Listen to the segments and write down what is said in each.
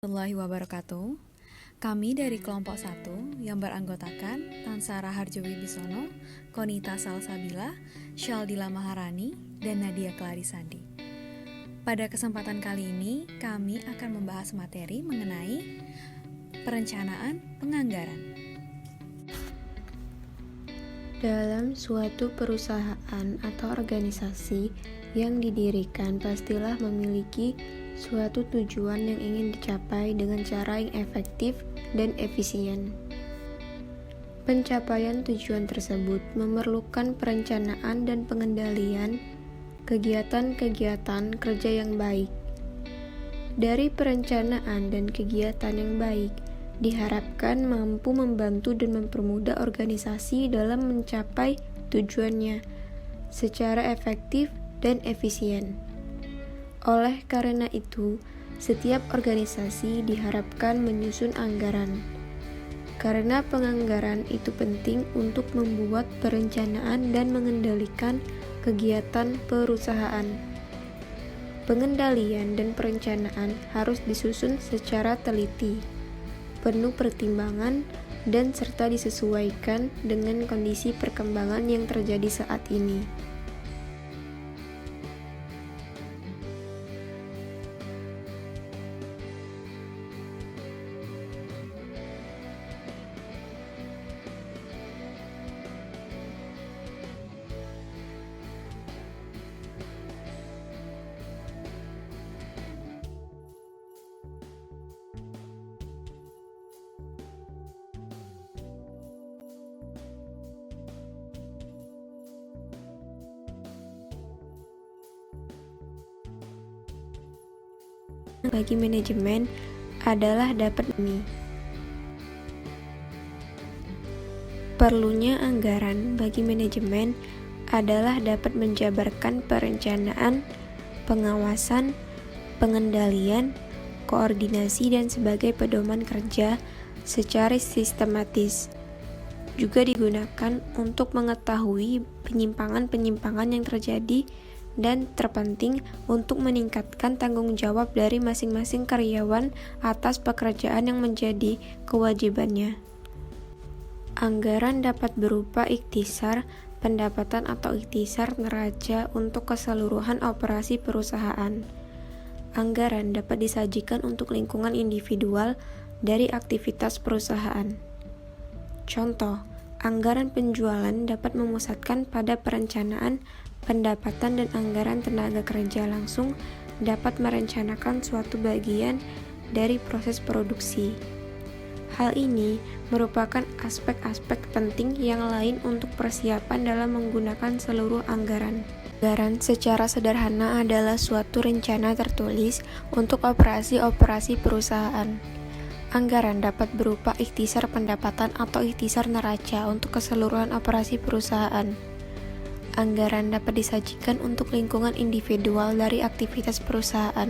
Warahmatullahi wabarakatuh. Kami dari kelompok 1 yang beranggotakan Tansara Harjo Wibisono, Konita Salsabila, Syaldila Maharani, dan Nadia Clarisandi. Pada kesempatan kali ini, kami akan membahas materi mengenai perencanaan penganggaran. Dalam suatu perusahaan atau organisasi yang didirikan pastilah memiliki suatu tujuan yang ingin dicapai dengan cara yang efektif dan efisien. Pencapaian tujuan tersebut memerlukan perencanaan dan pengendalian kegiatan-kegiatan kerja yang baik. Dari perencanaan dan kegiatan yang baik, diharapkan mampu membantu dan mempermudah organisasi dalam mencapai tujuannya secara efektif dan efisien. Oleh karena itu, setiap organisasi diharapkan menyusun anggaran. Karena penganggaran itu penting untuk membuat perencanaan dan mengendalikan kegiatan perusahaan. Pengendalian dan perencanaan harus disusun secara teliti, penuh pertimbangan, dan serta disesuaikan dengan kondisi perkembangan yang terjadi saat ini. Bagi manajemen adalah dapat ini. Perlunya anggaran bagi manajemen adalah dapat menjabarkan perencanaan, pengawasan, pengendalian, koordinasi dan sebagai pedoman kerja secara sistematis. Juga digunakan untuk mengetahui penyimpangan-penyimpangan yang terjadi dan terpenting untuk meningkatkan tanggung jawab dari masing-masing karyawan atas pekerjaan yang menjadi kewajibannya. Anggaran dapat berupa ikhtisar pendapatan atau ikhtisar neraca untuk keseluruhan operasi perusahaan. Anggaran dapat disajikan untuk lingkungan individual dari aktivitas perusahaan. Contoh, anggaran penjualan dapat memusatkan pada perencanaan pendapatan dan anggaran tenaga kerja langsung dapat merencanakan suatu bagian dari proses produksi. Hal ini merupakan aspek-aspek penting yang lain untuk persiapan dalam menggunakan seluruh anggaran. Anggaran secara sederhana adalah suatu rencana tertulis untuk operasi-operasi perusahaan. Anggaran dapat berupa ikhtisar pendapatan atau ikhtisar neraca untuk keseluruhan operasi perusahaan. Anggaran dapat disajikan untuk lingkungan individual dari aktivitas perusahaan.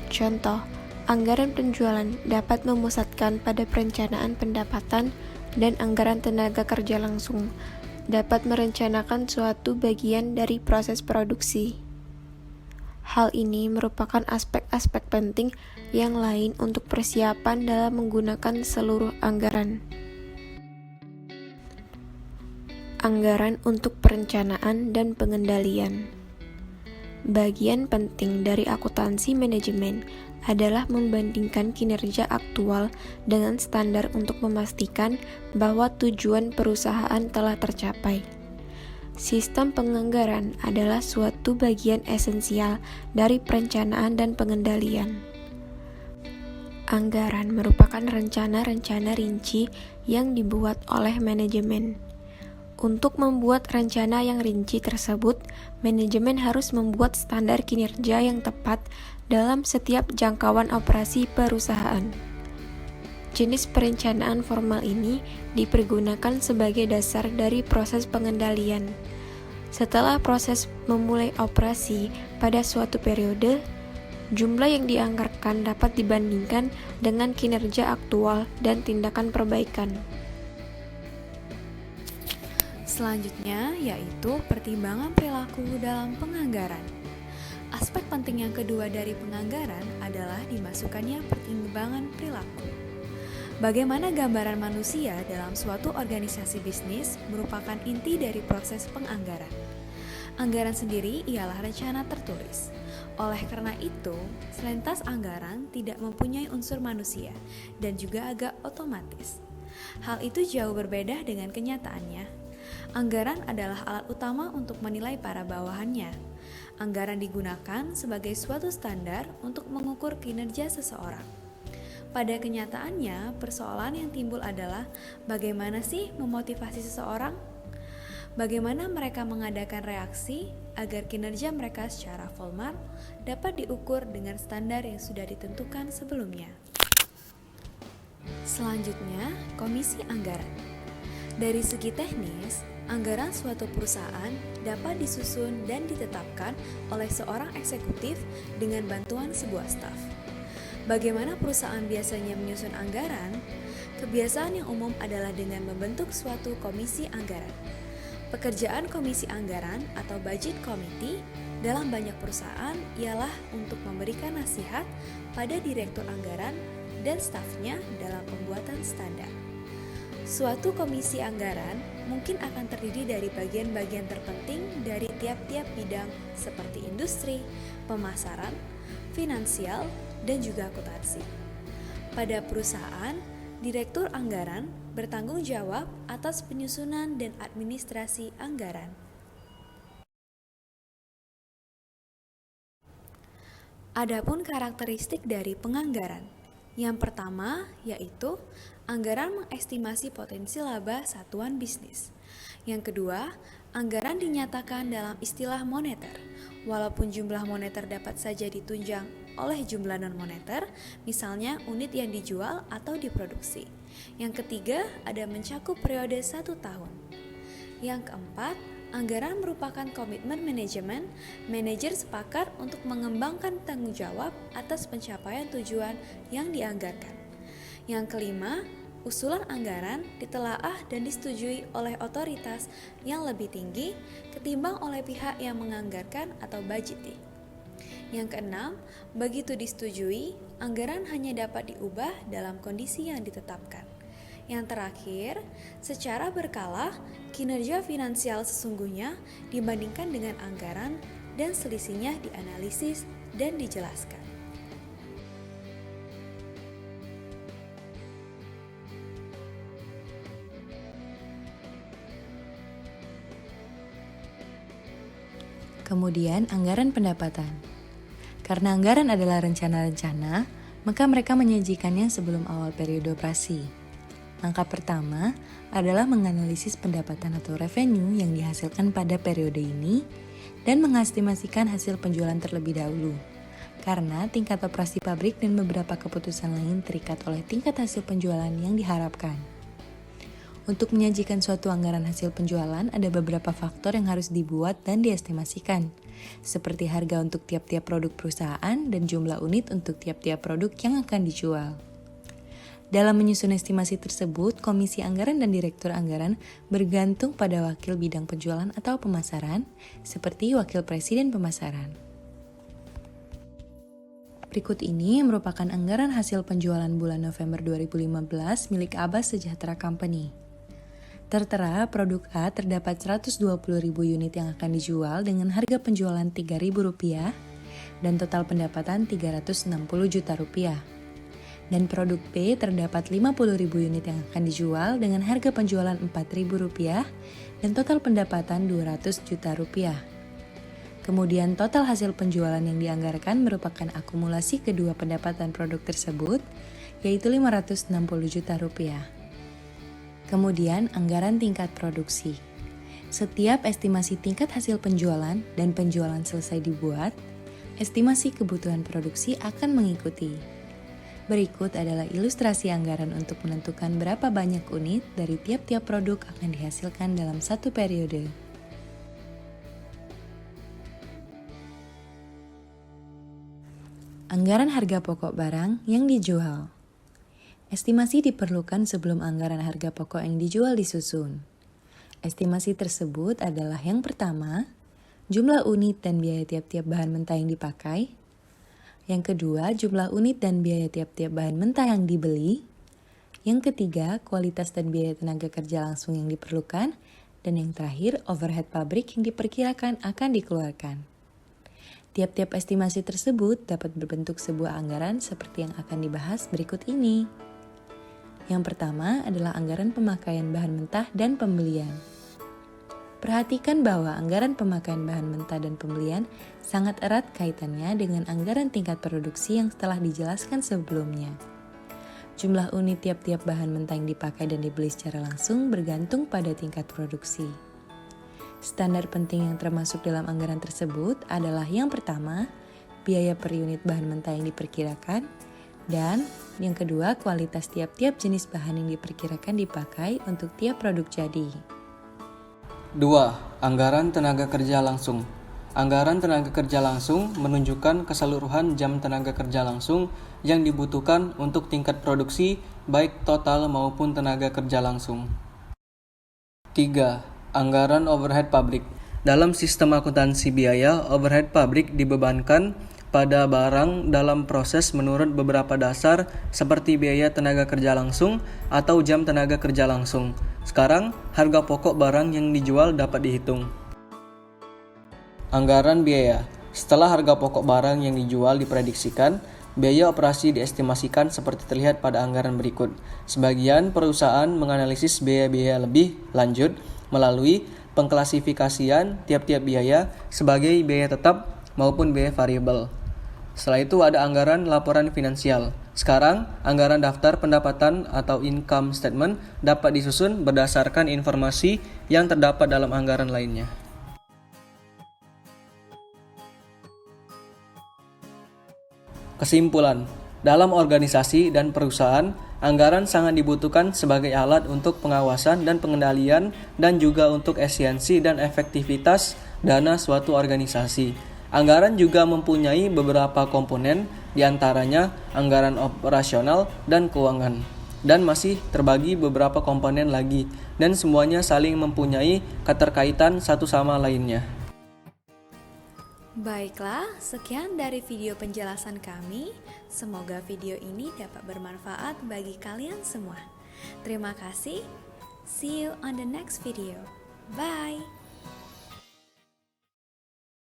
Contoh, anggaran penjualan dapat memusatkan pada perencanaan pendapatan dan anggaran tenaga kerja langsung dapat merencanakan suatu bagian dari proses produksi. Hal ini merupakan aspek-aspek penting yang lain untuk persiapan dalam menggunakan seluruh anggaran. Anggaran untuk perencanaan dan pengendalian. Bagian penting dari akuntansi manajemen adalah membandingkan kinerja aktual dengan standar untuk memastikan bahwa tujuan perusahaan telah tercapai. Sistem penganggaran adalah suatu bagian esensial dari perencanaan dan pengendalian. Anggaran merupakan rencana-rencana rinci yang dibuat oleh manajemen. Untuk membuat rencana yang rinci tersebut, manajemen harus membuat standar kinerja yang tepat dalam setiap jangkauan operasi perusahaan. Jenis perencanaan formal ini dipergunakan sebagai dasar dari proses pengendalian. Setelah proses memulai operasi pada suatu periode, jumlah yang dianggarkan dapat dibandingkan dengan kinerja aktual dan tindakan perbaikan. Selanjutnya yaitu pertimbangan perilaku dalam penganggaran. Aspek penting yang kedua dari penganggaran adalah dimasukkannya pertimbangan perilaku. Bagaimana gambaran manusia dalam suatu organisasi bisnis merupakan inti dari proses penganggaran. Anggaran sendiri ialah rencana tertulis. Oleh karena itu, selintas anggaran tidak mempunyai unsur manusia dan juga agak otomatis. Hal itu jauh berbeda dengan kenyataannya. Anggaran adalah alat utama untuk menilai para bawahannya. Anggaran digunakan sebagai suatu standar untuk mengukur kinerja seseorang. Pada kenyataannya, persoalan yang timbul adalah bagaimana sih memotivasi seseorang? Bagaimana mereka mengadakan reaksi agar kinerja mereka secara formal dapat diukur dengan standar yang sudah ditentukan sebelumnya. Selanjutnya, komisi anggaran. Dari segi teknis, anggaran suatu perusahaan dapat disusun dan ditetapkan oleh seorang eksekutif dengan bantuan sebuah staf. Bagaimana perusahaan biasanya menyusun anggaran? Kebiasaan yang umum adalah dengan membentuk suatu komisi anggaran. Pekerjaan komisi anggaran atau budget committee dalam banyak perusahaan ialah untuk memberikan nasihat pada direktur anggaran dan stafnya dalam pembuatan standar. Suatu komisi anggaran mungkin akan terdiri dari bagian-bagian terpenting dari tiap-tiap bidang seperti industri, pemasaran, finansial, dan juga akuntansi. Pada perusahaan, direktur anggaran bertanggung jawab atas penyusunan dan administrasi anggaran. Adapun karakteristik dari penganggaran. Yang pertama yaitu anggaran mengestimasi potensi laba satuan bisnis. Yang kedua, anggaran dinyatakan dalam istilah moneter. Walaupun jumlah moneter dapat saja ditunjang oleh jumlah non-moneter, misalnya unit yang dijual atau diproduksi. Yang ketiga, ada mencakup periode 1 tahun. Yang keempat, anggaran merupakan komitmen manajemen. Manajer sepakat untuk mengembangkan tanggung jawab atas pencapaian tujuan yang dianggarkan. Yang kelima, usulan anggaran ditelaah dan disetujui oleh otoritas yang lebih tinggi ketimbang oleh pihak yang menganggarkan atau budgeting. Yang keenam, begitu disetujui, anggaran hanya dapat diubah dalam kondisi yang ditetapkan. Yang terakhir, secara berkala, kinerja finansial sesungguhnya dibandingkan dengan anggaran dan selisihnya dianalisis dan dijelaskan. Kemudian, anggaran pendapatan. Karena anggaran adalah rencana-rencana, maka mereka menyajikannya sebelum awal periode operasi. Langkah pertama adalah menganalisis pendapatan atau revenue yang dihasilkan pada periode ini dan mengestimasikan hasil penjualan terlebih dahulu. Karena tingkat operasi pabrik dan beberapa keputusan lain terikat oleh tingkat hasil penjualan yang diharapkan. Untuk menyajikan suatu anggaran hasil penjualan, ada beberapa faktor yang harus dibuat dan diestimasikan, seperti harga untuk tiap-tiap produk perusahaan dan jumlah unit untuk tiap-tiap produk yang akan dijual. Dalam menyusun estimasi tersebut, komisi anggaran dan direktur anggaran bergantung pada wakil bidang penjualan atau pemasaran, seperti wakil presiden pemasaran. Berikut ini merupakan anggaran hasil penjualan bulan November 2015 milik Abbas Sejahtera Company. Tertera, produk A terdapat 120.000 unit yang akan dijual dengan harga penjualan Rp3.000 dan total pendapatan Rp360 juta. Dan produk B terdapat 50.000 unit yang akan dijual dengan harga penjualan Rp4.000 dan total pendapatan Rp200 juta. Kemudian total hasil penjualan yang dianggarkan merupakan akumulasi kedua pendapatan produk tersebut, yaitu Rp560 juta. Kemudian anggaran tingkat produksi. Setiap estimasi tingkat hasil penjualan dan penjualan selesai dibuat, estimasi kebutuhan produksi akan mengikuti. Berikut adalah ilustrasi anggaran untuk menentukan berapa banyak unit dari tiap-tiap produk akan dihasilkan dalam satu periode. Anggaran harga pokok barang yang dijual. Estimasi diperlukan sebelum anggaran harga pokok yang dijual disusun. Estimasi tersebut adalah yang pertama, jumlah unit dan biaya tiap-tiap bahan mentah yang dipakai. Yang kedua, jumlah unit dan biaya tiap-tiap bahan mentah yang dibeli. Yang ketiga, kualitas dan biaya tenaga kerja langsung yang diperlukan. Dan yang terakhir, overhead pabrik yang diperkirakan akan dikeluarkan. Tiap-tiap estimasi tersebut dapat berbentuk sebuah anggaran seperti yang akan dibahas berikut ini. Yang pertama adalah anggaran pemakaian bahan mentah dan pembelian. Perhatikan bahwa anggaran pemakaian bahan mentah dan pembelian sangat erat kaitannya dengan anggaran tingkat produksi yang telah dijelaskan sebelumnya. Jumlah unit tiap-tiap bahan mentah yang dipakai dan dibeli secara langsung bergantung pada tingkat produksi. Standar penting yang termasuk dalam anggaran tersebut adalah yang pertama, biaya per unit bahan mentah yang diperkirakan, dan yang kedua, kualitas tiap-tiap jenis bahan yang diperkirakan dipakai untuk tiap produk jadi. 2. Anggaran tenaga kerja langsung. Anggaran tenaga kerja langsung menunjukkan keseluruhan jam tenaga kerja langsung yang dibutuhkan untuk tingkat produksi baik total maupun tenaga kerja langsung. 3. Anggaran overhead pabrik. Dalam sistem akuntansi biaya, overhead pabrik dibebankan pada barang dalam proses menurut beberapa dasar seperti biaya tenaga kerja langsung atau jam tenaga kerja langsung. Sekarang, harga pokok barang yang dijual dapat dihitung. Anggaran biaya. Setelah harga pokok barang yang dijual diprediksikan, biaya operasi diestimasikan seperti terlihat pada anggaran berikut. Sebagian perusahaan menganalisis biaya-biaya lebih lanjut melalui pengklasifikasian tiap-tiap biaya sebagai biaya tetap maupun biaya variabel. Setelah itu ada anggaran laporan finansial. Sekarang, anggaran daftar pendapatan atau income statement dapat disusun berdasarkan informasi yang terdapat dalam anggaran lainnya. Kesimpulan, dalam organisasi dan perusahaan, anggaran sangat dibutuhkan sebagai alat untuk pengawasan dan pengendalian dan juga untuk efisiensi dan efektivitas dana suatu organisasi. Anggaran juga mempunyai beberapa komponen, diantaranya anggaran operasional dan keuangan, dan masih terbagi beberapa komponen lagi, dan semuanya saling mempunyai keterkaitan satu sama lainnya. Baiklah, sekian dari video penjelasan kami. Semoga video ini dapat bermanfaat bagi kalian semua. Terima kasih. See you on the next video. Bye.